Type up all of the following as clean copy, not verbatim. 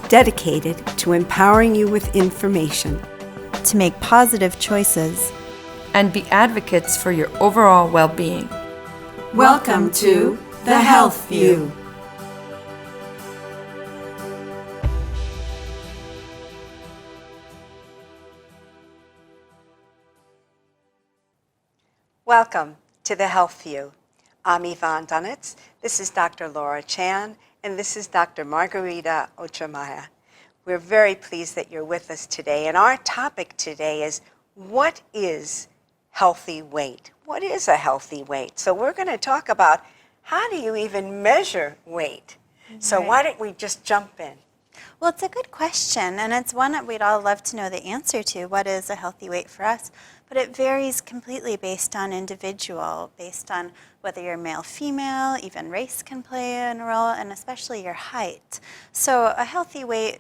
dedicated to empowering you with information to make positive choices and be advocates for your overall well-being. Welcome to The Health View. Welcome to The Health View. I'm Yvonne Dunitz. This is Dr. Laura Chan, and this is Dr. Margarita Ochemaya. We're very pleased that you're with us today, and our topic today is, what is healthy weight? What is a healthy weight? So we're going to talk about, how do you even measure weight? So why don't we just jump in? Well, it's a good question, and it's one that we'd all love to know the answer to. What is a healthy weight for us? But it varies completely based on individual, based on whether you're male, female, even race can play a role, and especially your height. So a healthy weight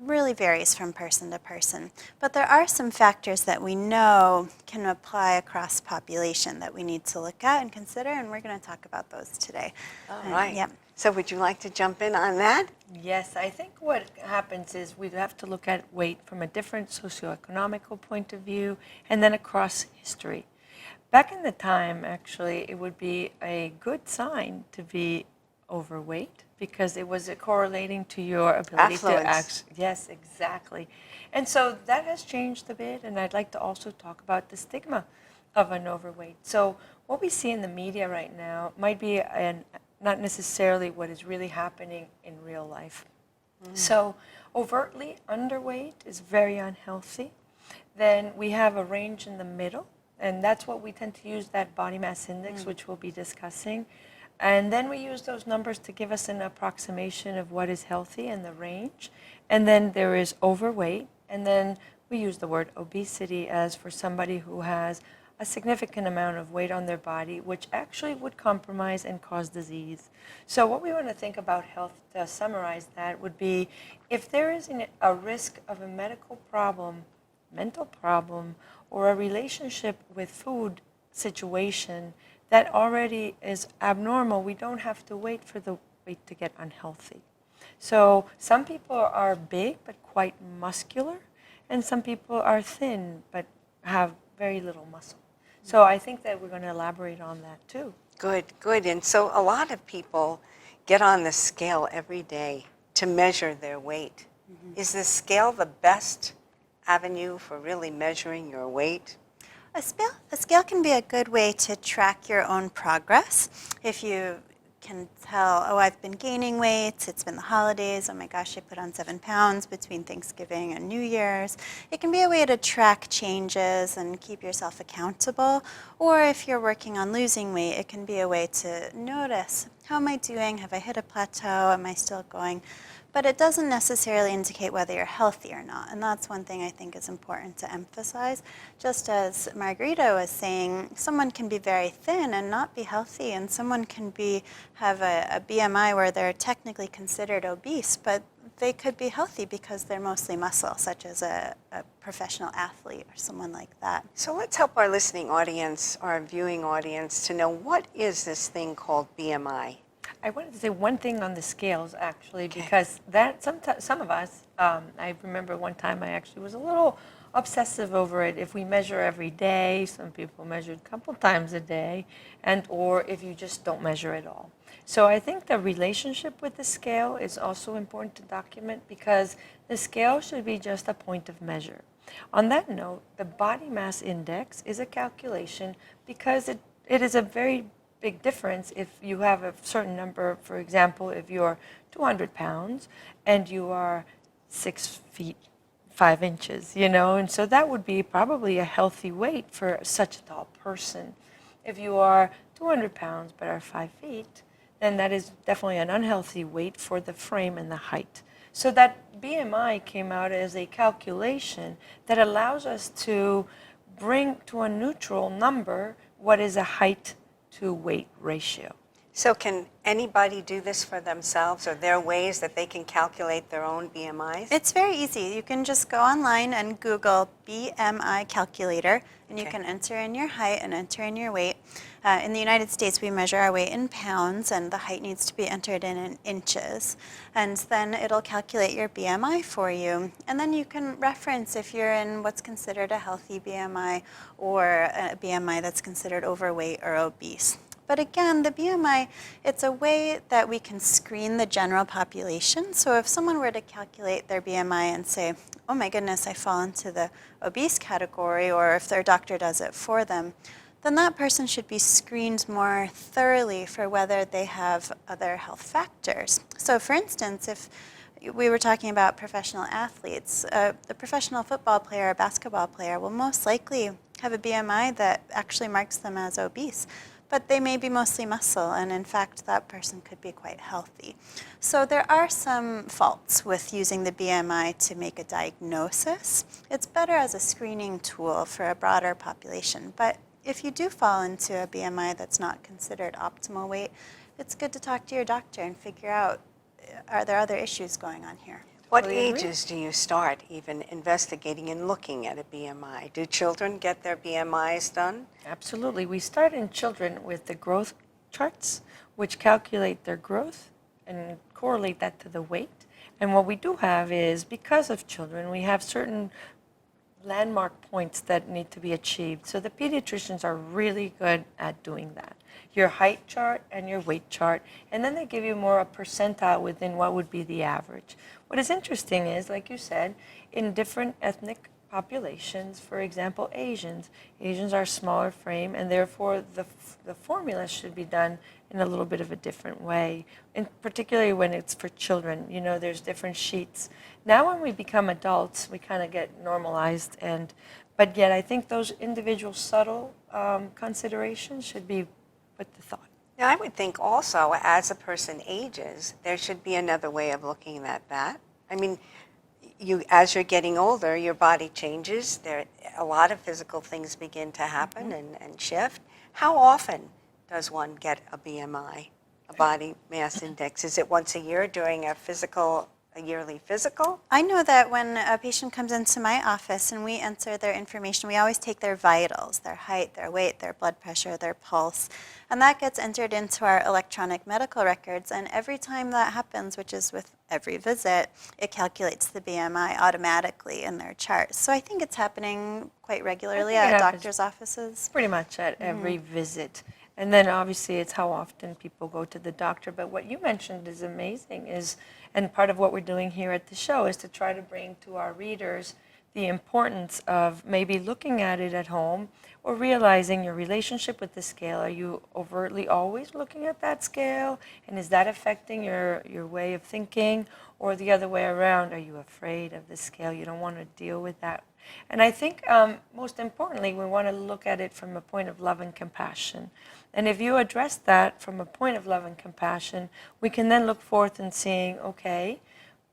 really varies from person to person. But there are some factors that we know can apply across population that we need to look at and consider, and we're going to talk about those today. All right. Yep. So would you like to jump in on that? Yes, I think what happens is we have to look at weight from a different socioeconomical point of view and then across history. Back in the time, actually, it would be a good sign to be overweight because it was correlating to your ability Affluence. to act. Yes, exactly. And so that has changed a bit, and I'd like to also talk about the stigma of an overweight. So what we see in the media right now might be not necessarily what is really happening in real life. So overtly underweight is very unhealthy. Then we have a range in the middle, and that's what we tend to use, that body mass index, which we'll be discussing. And then we use those numbers to give us an approximation of what is healthy in the range. And then there is overweight, and then we use the word obesity as for somebody who has a significant amount of weight on their body, which actually would compromise and cause disease. So what we want to think about health, to summarize that, would be if there is a risk of a medical problem, mental problem, or a relationship with food situation that already is abnormal, we don't have to wait for the weight to get unhealthy. So some people are big but quite muscular, and some people are thin but have very little muscle. So I think that we're going to elaborate on that too. Good, good. And so a lot of people get on the scale every day to measure their weight. Is the scale the best avenue for really measuring your weight? A scale can be a good way to track your own progress. If you can tell, oh, I've been gaining weight, it's been the holidays, oh my gosh, I put on 7 pounds between Thanksgiving and New Year's. It can be a way to track changes and keep yourself accountable. Or if you're working on losing weight, it can be a way to notice, how am I doing? Have I hit a plateau? Am I still going? But it doesn't necessarily indicate whether you're healthy or not. And that's one thing I think is important to emphasize. Just as Margarita was saying, someone can be very thin and not be healthy, and someone can have a BMI where they're technically considered obese, but they could be healthy because they're mostly muscle, such as a professional athlete or someone like that. So let's help our listening audience, our viewing audience, to know, what is this thing called BMI? I wanted to say one thing on the scales, actually, because that some of us, I remember one time I actually was a little obsessive over it. If we measure every day, some people measured a couple times a day, or if you just don't measure at all. So I think the relationship with the scale is also important to document, because the scale should be just a point of measure. On that note, the body mass index is a calculation because it is a very big difference if you have a certain number. For example, if you're 200 pounds and you are 6 feet 5 inches, and so that would be probably a healthy weight for such a tall person. If you are 200 pounds but are 5 feet, then that is definitely an unhealthy weight for the frame and the height. So that BMI came out as a calculation that allows us to bring to a neutral number what is a height to weight ratio. So can anybody do this for themselves? Are there ways that they can calculate their own BMIs? It's very easy. You can just go online and Google BMI calculator, and you Okay. can enter in your height and enter in your weight. In the United States, we measure our weight in pounds, and the height needs to be entered in inches. And then it'll calculate your BMI for you. And then you can reference if you're in what's considered a healthy BMI or a BMI that's considered overweight or obese. But again, the BMI, it's a way that we can screen the general population. So if someone were to calculate their BMI and say, oh my goodness, I fall into the obese category, or if their doctor does it for them, then that person should be screened more thoroughly for whether they have other health factors. So for instance, if we were talking about professional athletes, a professional football player or basketball player will most likely have a BMI that actually marks them as obese. But they may be mostly muscle, and in fact, that person could be quite healthy. So there are some faults with using the BMI to make a diagnosis. It's better as a screening tool for a broader population. But if you do fall into a BMI that's not considered optimal weight, it's good to talk to your doctor and figure out, are there other issues going on here? What Totally agree. ages do you start even investigating and looking at a BMI? Do children get their BMIs done? Absolutely. We start in children with the growth charts, which calculate their growth and correlate that to the weight. And what we do have is, because of children, we have certain landmark points that need to be achieved. So the pediatricians are really good at doing that. Your height chart and your weight chart, and then they give you more a percentile within what would be the average. What is interesting is, like you said, in different ethnic populations, for example, Asians are smaller frame, and therefore the formula should be done in a little bit of a different way, and particularly when it's for children. You know, there's different sheets. Now when we become adults, we kind of get normalized, but yet I think those individual subtle considerations should be put to thought. Now, I would think also as a person ages, there should be another way of looking at that. I mean, as you're getting older, your body changes. A lot of physical things begin to happen and shift. How often does one get a BMI, a body mass index? Is it once a year during a yearly physical? I know that when a patient comes into my office and we enter their information, we always take their vitals, their height, their weight, their blood pressure, their pulse, and that gets entered into our electronic medical records. And every time that happens, which is with every visit, it calculates the BMI automatically in their chart. So I think it's happening quite regularly I think it at happens doctors' offices. pretty much at every visit. And then obviously it's how often people go to the doctor. But what you mentioned is amazing, and part of what we're doing here at the show is to try to bring to our readers the importance of maybe looking at it at home or realizing your relationship with the scale. Are you overtly always looking at that scale? And is that affecting your way of thinking? Or the other way around, are you afraid of the scale? You don't want to deal with that. And I think most importantly, we want to look at it from a point of love and compassion. And if you address that from a point of love and compassion, we can then look forth and seeing, okay,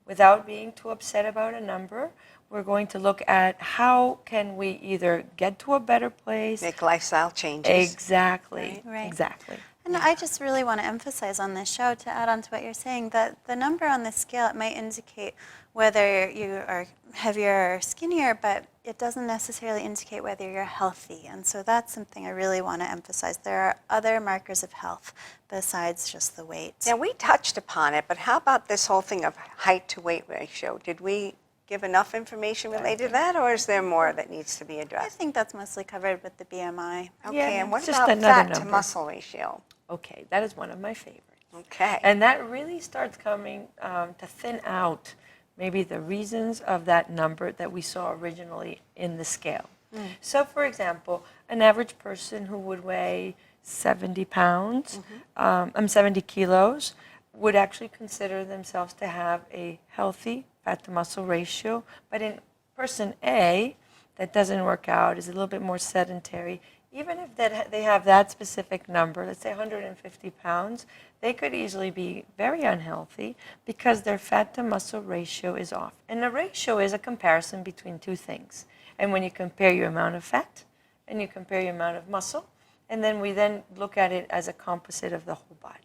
without being too upset about a number, we're going to look at how can we either get to a better place. Make lifestyle changes. Exactly. Right. Exactly. And I just really want to emphasize on this show, to add on to what you're saying, that the number on the scale, it might indicate whether you are heavier or skinnier, but it doesn't necessarily indicate whether you're healthy. And so that's something I really want to emphasize. There are other markers of health besides just the weight. Now, we touched upon it, but how about this whole thing of height to weight ratio? Did we give enough information related to that, or is there more that needs to be I addressed? think that's mostly covered with the BMI. Okay, Yeah, and what it's just about another fat to number. muscle ratio? Okay, that is one of my favorites. Okay. And that really starts coming to thin out maybe the reasons of that number that we saw originally in the scale. So for example, an average person who would weigh 70 pounds, 70 kilos, would actually consider themselves to have a healthy fat to muscle ratio. But in person A, that doesn't work out, is a little bit more sedentary, even if they have that specific number, let's say 150 pounds, they could easily be very unhealthy because their fat to muscle ratio is off. And the ratio is a comparison between two things. And when you compare your amount of fat and you compare your amount of muscle, and then we then look at it as a composite of the whole body.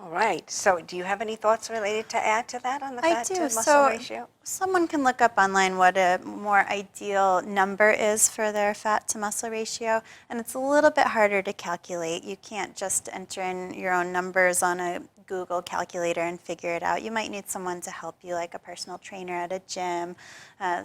All right. So do you have any thoughts related to add to that on the I fat to do. muscle So ratio? someone can look up online what a more ideal number is for their fat to muscle ratio, and it's a little bit harder to calculate. You can't just enter in your own numbers on a Google calculator and figure it out. You might need someone to help you, like a personal trainer at a gym,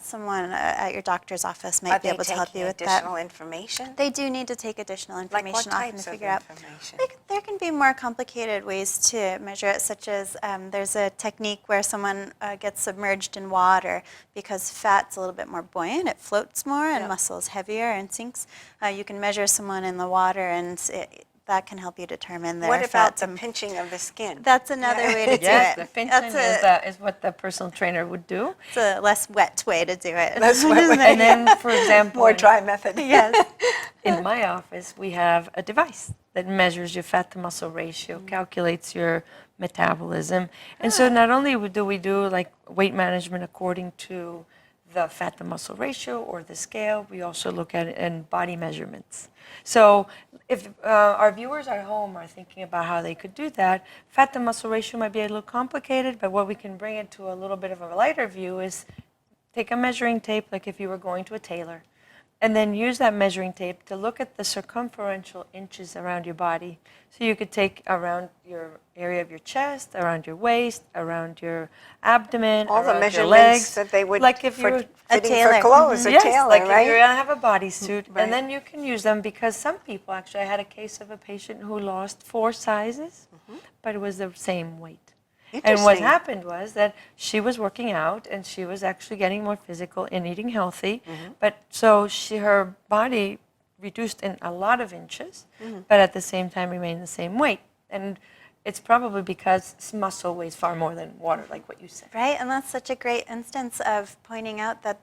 someone at your doctor's office might Are be they able to help taking you with that. additional information? They do need to take additional Like what information often to types of figure out. information? There can be more complicated ways to measure it, such as there's a technique where someone gets submerged in water because fat's a little bit more buoyant, it floats more, and Yeah. muscle is heavier and sinks. You can measure someone in the water, and that can help you determine their What fat about the to- pinching of the skin? That's another way to do Yes, it. the pinching That's is what the personal trainer would do. it's a less wet way to do it. Less wet way. And then, for example, More dry method. Yes. in my office, we have a device that measures your fat to muscle ratio, calculates your metabolism. And so not only do we do like weight management according to the fat to muscle ratio or the scale, we also look at it in body measurements. So if our viewers at home are thinking about how they could do that, fat to muscle ratio might be a little complicated, but what we can bring it to a little bit of a lighter view is take a measuring tape, like if you were going to a tailor, and then use that measuring tape to look at the circumferential inches around your body. So you could take around your area of your chest, around your waist, around your abdomen, All the around your measurements legs. that they would like if for you were fitting tailor. for clothes, a yes, tailor, like right? if you're gonna have a bodysuit, Right. and then you can use them because some people actually. I had a case of a patient who lost 4 sizes, but it was the same weight. And what Interesting. happened was that she was working out and she was actually getting more physical and eating healthy. But so her body reduced in a lot of inches, but at the same time remained the same weight. And it's probably because muscle weighs far more than water, like what you said. Right, and that's such a great instance of pointing out that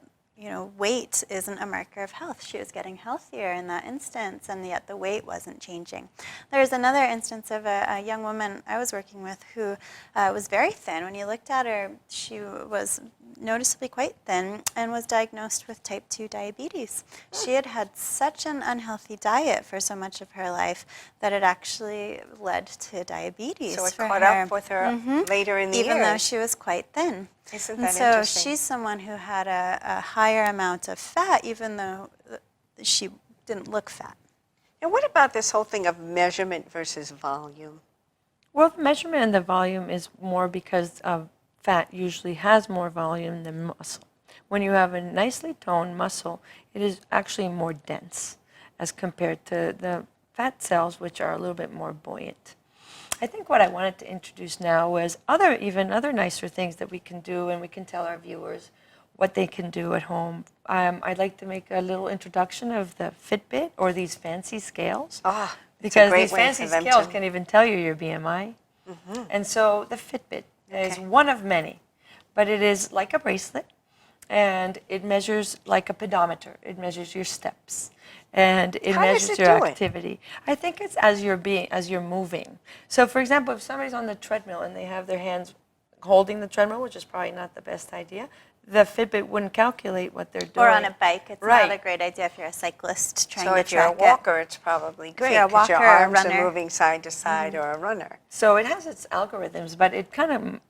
weight isn't a marker of health. She was getting healthier in that instance, and yet the weight wasn't changing. There's another instance of a young woman I was working with who was very thin. When you looked at her, she was noticeably quite thin and was diagnosed with type 2 diabetes. She had had such an unhealthy diet for so much of her life that it actually led to diabetes So it for caught her. up with her later in the Even years. though she was quite thin. Isn't And that so interesting? she's someone who had a higher amount of fat, even though she didn't look fat. And what about this whole thing of measurement versus volume? Well, the measurement and the volume is more because fat usually has more volume than muscle. When you have a nicely toned muscle, it is actually more dense as compared to the fat cells, which are a little bit more buoyant. I think what I wanted to introduce now was other nicer things that we can do, and we can tell our viewers what they can do at home. I'd like to make a little introduction of the Fitbit or these fancy scales. Ah, it's a Because great these way fancy for them scales to- can even tell you your BMI. And so the Fitbit is Okay. one of many, but it is like a bracelet, and it measures like a pedometer. It measures your steps, and it How does measures it your do it? activity. I think it's as you're moving. So, for example, if somebody's on the treadmill and they have their hands holding the treadmill, which is probably not the best idea, the Fitbit wouldn't calculate what they're doing. Or on a bike. It's Right. not a great idea if you're a cyclist trying So to if you're a track walker, it's probably great you're a because your walker or a arms are runner. moving side to side, or a runner. So it has its algorithms, but it kind of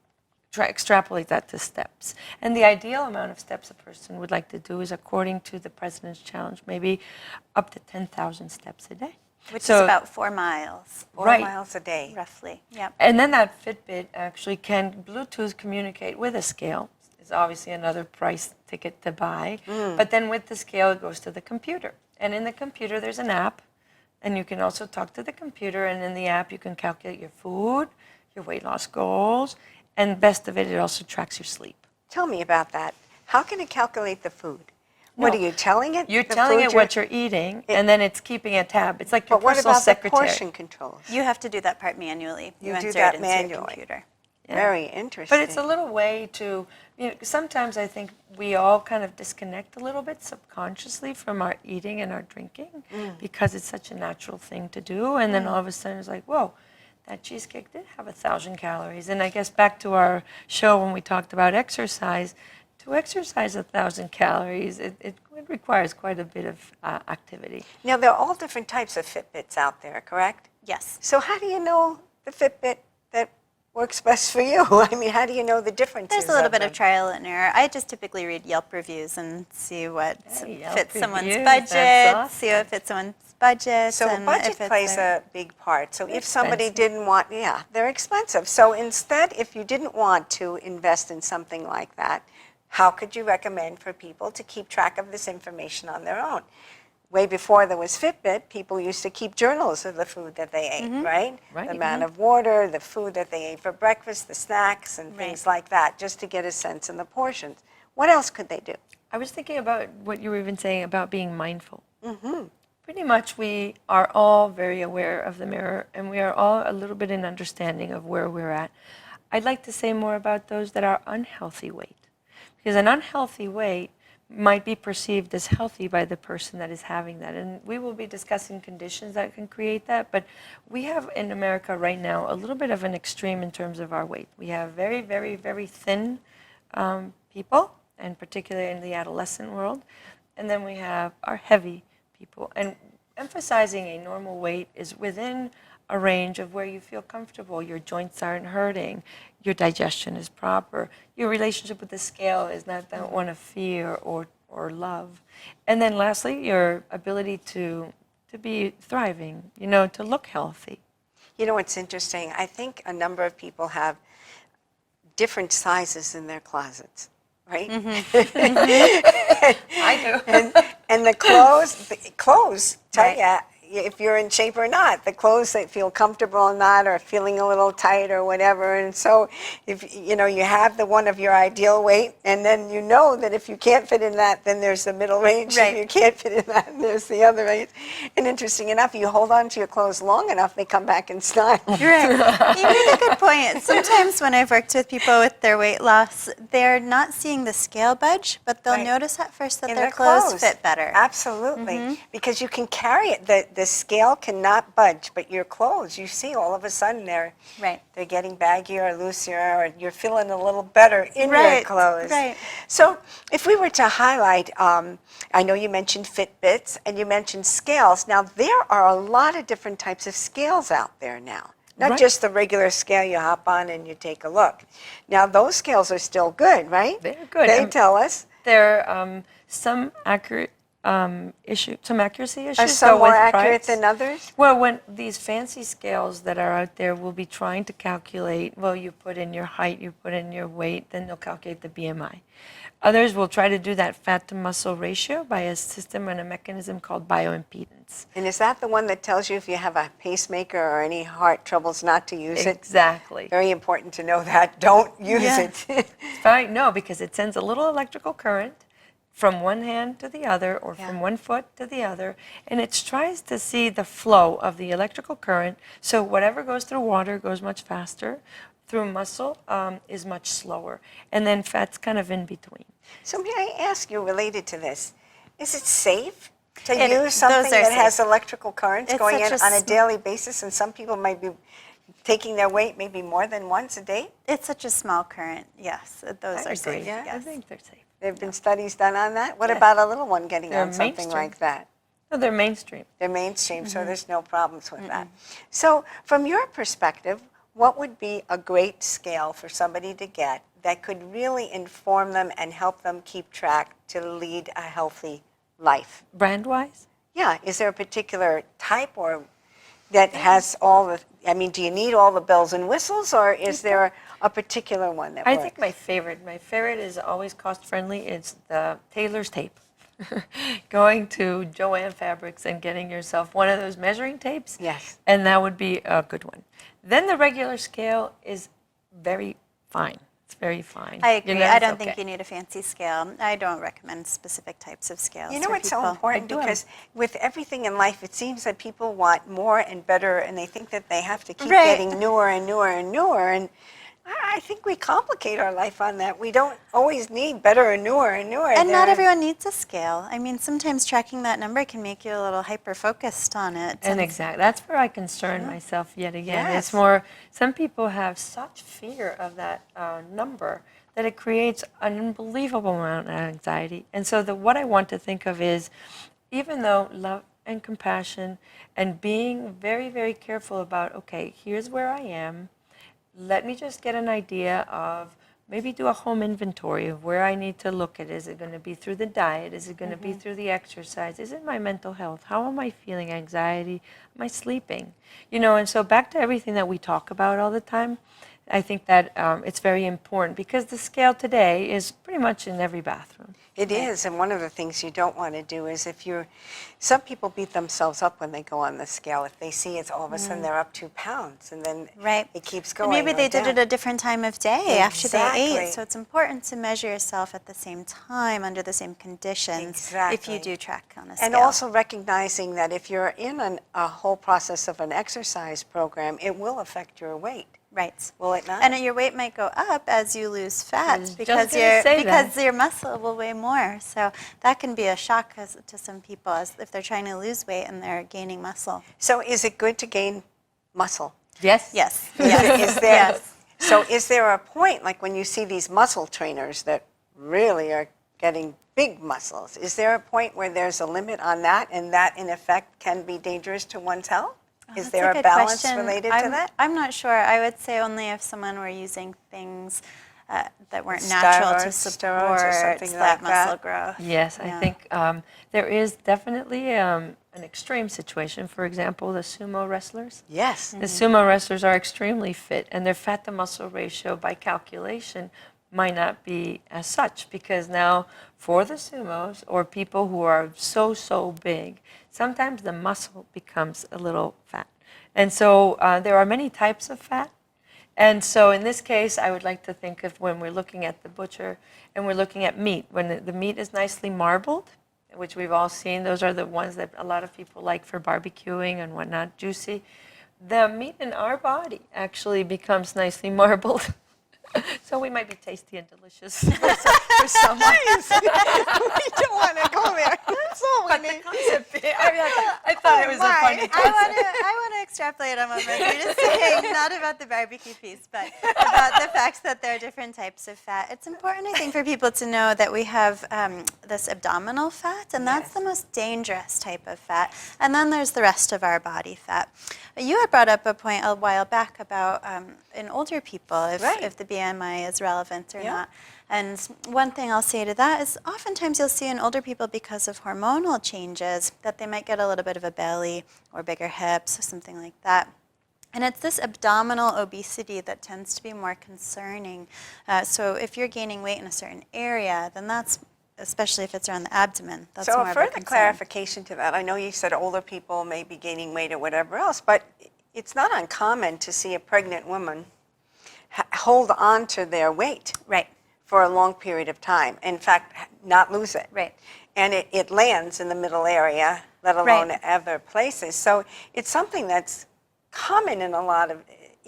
extrapolates that to steps. And the ideal amount of steps a person would like to do is, according to the President's Challenge, maybe up to 10,000 steps a day. Which So- is about 4 miles, 4 Right. miles a day. roughly. Yep. And then that Fitbit actually can Bluetooth communicate with a scale. It's obviously another price ticket to buy. But then with the scale, it goes to the computer. And in the computer, there's an app. And you can also talk to the computer. And in the app, you can calculate your food, your weight loss goals. And best of it, it also tracks your sleep. Tell me about that. How can it calculate the food? What No. are you telling it? You're the telling food it what you're eating, and then it's keeping a tab. It's like your But what personal about secretary. the portion controls? You have to do that part manually. You do enter that it into your manually. computer. Yeah. Very interesting. But it's a little way to, sometimes I think we all kind of disconnect a little bit subconsciously from our eating and our drinking because it's such a natural thing to do. And then all of a sudden it's like, whoa, that cheesecake did have 1,000 calories. And I guess back to our show when we talked about exercise, to exercise 1,000 calories, it requires quite a bit of activity. Now, there are all different types of Fitbits out there, correct? Yes. So how do you know the Fitbit that works best for you? I mean, how do you know the differences? There's a little bit them? of trial and error. I just typically read Yelp reviews and see what Hey, Yelp fits someone's reviews, budget, that's see what fits someone's budget. So and budget if it's plays their- a big part. So if somebody expensive. didn't want, yeah, they're expensive. So instead, if you didn't want to invest in something like that, how could you recommend for people to keep track of this information on their own? Way before there was Fitbit, people used to keep journals of the food that they ate, right? Right. The amount of water, the food that they ate for breakfast, the snacks and things like that, just to get a sense in the portions. What else could they do? I was thinking about what you were even saying about being mindful. Pretty much we are all very aware of the mirror, and we are all a little bit in understanding of where we're at. I'd like to say more about those that are unhealthy weight, because an unhealthy weight might be perceived as healthy by the person that is having that. And we will be discussing conditions that can create that, but we have in America right now a little bit of an extreme in terms of our weight. We have very, very, very thin people, and particularly in the adolescent world, and then we have our heavy people. And emphasizing a normal weight is within a range of where you feel comfortable. Your joints aren't hurting, your digestion is proper, your relationship with the scale is not that one of fear or love. And then lastly, your ability to be thriving, to look healthy. You know, it's interesting. I think a number of people have different sizes in their closets, right? I do. And the clothes tell you if you're in shape or not. The clothes that feel comfortable or not, or feeling a little tight or whatever. And so if you have the one of your ideal weight, and then you know that if you can't fit in that, then there's the middle range. Right. If you can't fit in that, there's the other range. And interesting enough, you hold on to your clothes long enough, they come back in style. You're right. You made a good point. Sometimes when I've worked with people with their weight loss, they're not seeing the scale budge, but they'll Right. notice at first that In their clothes fit better. Absolutely. Because you can carry it. The scale cannot budge, but your clothes, you see all of a sudden they're getting baggier or looser, or you're feeling a little better in your Right, clothes. right. So if we were to highlight, I know you mentioned Fitbits and you mentioned scales. Now there are a lot of different types of scales out there now. Not Right. just the regular scale you hop on and you take a look. Now those scales are still good, right? They're good. They tell us. There are some accuracy issues. Are some go more with accurate price. than others? Well, when these fancy scales that are out there will be trying to calculate, well, you put in your height, you put in your weight, then they'll calculate the BMI. Others will try to do that fat to muscle ratio by a system and a mechanism called bioimpedance. And is that the one that tells you if you have a pacemaker or any heart troubles not to use it? Exactly. Very important to know that. Don't use Yeah. it. Right, no, because it sends a little electrical current from one hand to the other, or Yeah. from one foot to the other, and it tries to see the flow of the electrical current. So whatever goes through water goes much faster, through muscle is much slower, and then fat's kind of in between. So may I ask you, related to this, is it safe to It- use something those are that has safe. electrical currents It's going in such a on a sm- daily basis, and some people might be taking their weight maybe more than once a day? It's such a small current. Yes, those I are agree. safe. Yeah. I Yes. think they're safe. There have been studies done on that? What Yes. about a little one getting They're on something mainstream. like that? No, they're mainstream. They're mainstream, so there's no problems with that. So from your perspective, what would be a great scale for somebody to get that could really inform them and help them keep track to lead a healthy life? Brand-wise? Yeah, is there a particular type or that has all the, I mean, do you need all the bells and whistles, or is there a particular one that I works? think my favorite is always cost-friendly. It's the Taylor's tape. Going to Joann Fabrics and getting yourself one of those measuring tapes. Yes. And that would be a good one. Then the regular scale is very fine. It's very fine. I agree. You know, I it's don't think okay. you need a fancy scale. I don't recommend specific types of scales. You know for what's so people. important? I do. Because with everything in life, it seems that people want more and better, and they think that they have to keep Right. getting newer and newer and newer. And I think we complicate our life on that. We don't always need better and newer and newer. And not There- everyone needs a scale. I mean, sometimes tracking that number can make you a little hyper-focused on it. And exactly, that's where I concern myself yet again. Yes. It's more, some people have such fear of that number that it creates an unbelievable amount of anxiety. And so what I want to think of is, even though love and compassion and being very, very careful about, okay, here's where I am, let me just get an idea of, maybe do a home inventory of where I need to look at. Is it going to be through the diet? Is it going to be through the exercise? Is it my mental health? How am I feeling? Anxiety? Am I sleeping? And so back to everything that we talk about all the time, I think that it's very important, because the scale today is pretty much in every bathroom. It is, and one of the things you don't want to do is some people beat themselves up when they go on the scale. If they see it's all of a sudden they're up 2 pounds, and then it keeps going. And maybe they did down. it a different time of day after they Exactly. ate. So it's important to measure yourself at the same time, under the same conditions, if you do track on a scale. And also recognizing that if you're in a whole process of an exercise program, it will affect your weight. Right. Will it not? And your weight might go up as you lose fat was just because gonna say that. your muscle will weigh more. So that can be a shock to some people if they're trying to lose weight and they're gaining muscle. So is it good to gain muscle? Yes? Yes. Is there, Yes. So is there a point, like when you see these muscle trainers that really are getting big muscles, is there a point where there's a limit on that, and that in effect can be dangerous to one's health? Is That's there a good balance question. related to that? I'm not sure. I would say only if someone were using things that weren't natural to Steroids or support something that like that. muscle growth. Yes, I Yeah. think there is definitely an extreme situation. For example, the sumo wrestlers. Yes. The sumo wrestlers are extremely fit, and their fat to muscle ratio by calculation might not be as such, because now for the sumos or people who are so big, sometimes the muscle becomes a little fat. And so there are many types of fat. And so in this case, I would like to think of when we're looking at the butcher and we're looking at meat, when the meat is nicely marbled, which we've all seen, those are the ones that a lot of people like for barbecuing and whatnot, juicy. The meat in our body actually becomes nicely marbled. So we might be tasty and delicious for someone. We don't want to go there. So But the concept, I thought it was a funny concept. I want to extrapolate on what Margarita's saying, not about the barbecue piece, but about the fact that there are different types of fat. It's important, I think, for people to know that we have this abdominal fat, and that's the most dangerous type of fat. And then there's the rest of our body fat. You had brought up a point a while back about in older people, if the BMI is relevant or not. And one thing I'll say to that is oftentimes you'll see in older people, because of hormonal changes, that they might get a little bit of a belly or bigger hips or something like that. And it's this abdominal obesity that tends to be more concerning. So if you're gaining weight in a certain area, then that's, especially if it's around the abdomen, that's So more a of a further concern. clarification to that, I know you said older people may be gaining weight or whatever else, but it's not uncommon to see a pregnant woman hold on to their weight Right. for a long period of time. In fact, not lose it. Right. And it lands in the middle area, let alone Right. other places. So it's something that's common in a lot of,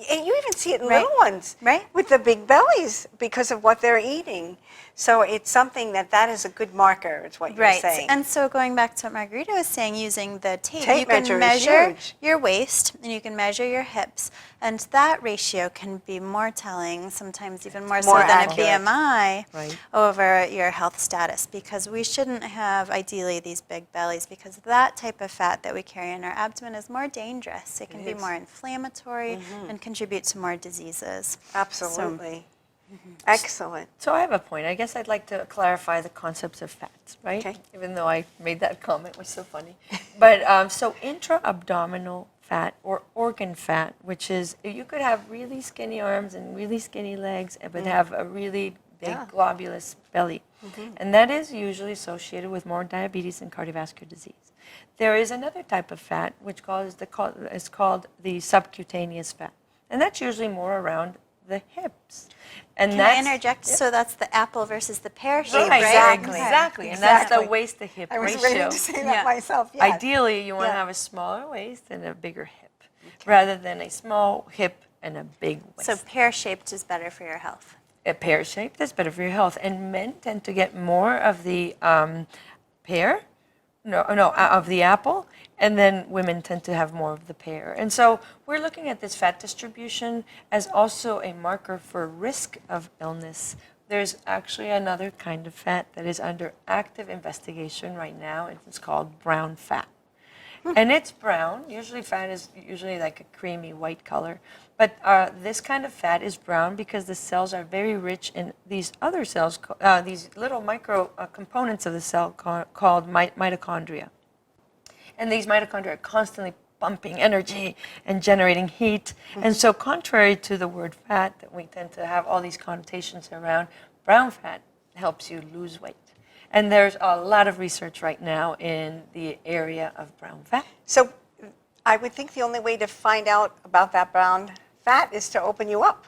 and you even see it in Right. little ones Right. with the big bellies because of what they're eating. So it's something that is a good marker, is what you're Right. saying. And so going back to what Margarita was saying, using the tape, Tape you can measure is measure huge. your waist and you can measure your hips. And that ratio can be more telling, sometimes even more so More than accurate. a BMI Right. over your health status, because we shouldn't have ideally these big bellies, because that type of fat that we carry in our abdomen is more dangerous. It can be is. more inflammatory and contribute to more diseases. Absolutely. Excellent. So I have a point. I guess I'd like to clarify the concepts of fats, right? Okay. Even though I made that comment, it was so funny. But so intra-abdominal fat or organ fat, which is, you could have really skinny arms and really skinny legs, but have a really big Yeah. globulous belly. And that is usually associated with more diabetes and cardiovascular disease. There is another type of fat, which is called the subcutaneous fat. And that's usually more around the hips. And Can that's, I interject? Yep. So that's the apple versus the pear shape, Right, right? exactly. And that's the Exactly. waist to hip I was ratio. ready to say that Yeah. myself. Yes. Ideally, you want to Yeah. have a smaller waist and a bigger hip, rather than a small hip and a big waist. So pear-shaped is better for your health. A pear shape, that's better for your health. And men tend to get more of the pear, of the apple, and then women tend to have more of the pear. And so we're looking at this fat distribution as also a marker for risk of illness. There's actually another kind of fat that is under active investigation right now, and it's called brown fat. And it's brown. Usually fat is usually like a creamy white color. But this kind of fat is brown because the cells are very rich in these other cells, these little micro components of the cell called mitochondria. And these mitochondria are constantly pumping energy and generating heat. And so contrary to the word fat that we tend to have all these connotations around, brown fat helps you lose weight. And there's a lot of research right now in the area of brown fat. So I would think the only way to find out about that brown fat is to open you up.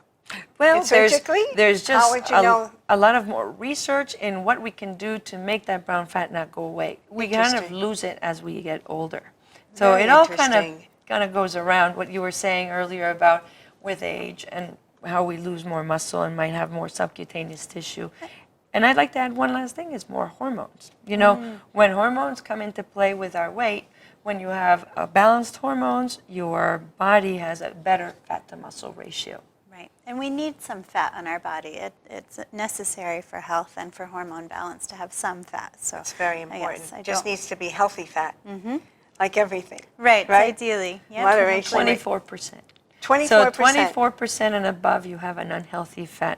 Well, And surgically? there's How would just you know? a lot of more research in what we can do to make that brown fat not go away. We kind of Interesting. lose it as we get older. So Very it all interesting. kind of goes around what you were saying earlier about with age and how we lose more muscle and might have more subcutaneous tissue. And I'd like to add one last thing is more hormones. You know, when hormones come into play with our weight, when you have balanced hormones, your body has a better fat to muscle ratio. Right. And we need some fat on our body. It's necessary for health and for hormone balance to have some fat. So It's very I important. guess I Just don't- needs to be healthy fat, like everything. Right, Right? ideally. Yeah, Moderation. completely. 24%. 24%. So 24% and above, you have an unhealthy fat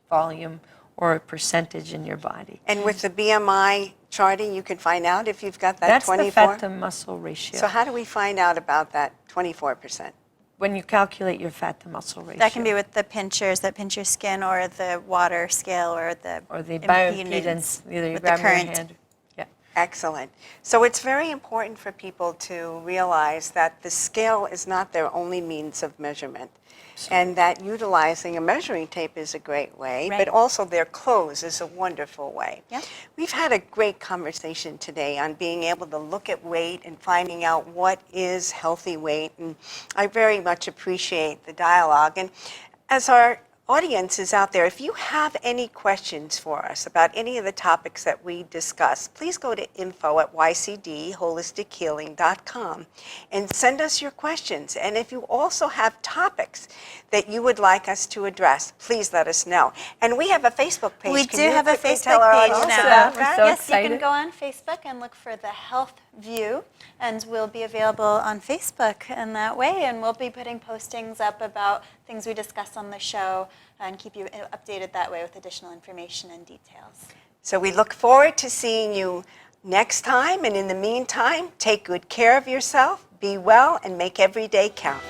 volume or a percentage in your body. And with the BMI charting, you can find out if you've got that That's 24. the fat to muscle ratio. So how do we find out about that 24%? When you calculate your fat to muscle ratio. That can be with the pinchers that pinch your skin, or the water scale, or the bioimpedance. Either you with grab the your current. hand. Yeah. Excellent. So it's very important for people to realize that the scale is not their only means of measurement, and that utilizing a measuring tape is a great way, Right. but also their clothes is a wonderful way. Yeah. We've had a great conversation today on being able to look at weight and finding out what is healthy weight, and I very much appreciate the dialogue. And as our audience is out there, if you have any questions for us about any of the topics that we discuss, please go to info@ycdholistichealing.com and send us your questions. And if you also have topics that you would like us to address, please let us know. And we have a Facebook page. We Can do you have a quickly tell Facebook our page audience now. about We're that? so Yes, you excited. can go on Facebook and look for the Health View, and we'll be available on Facebook in that way. And we'll be putting postings up about things we discuss on the show and keep you updated that way with additional information and details. So we look forward to seeing you next time. And in the meantime, take good care of yourself, be well, and make every day count.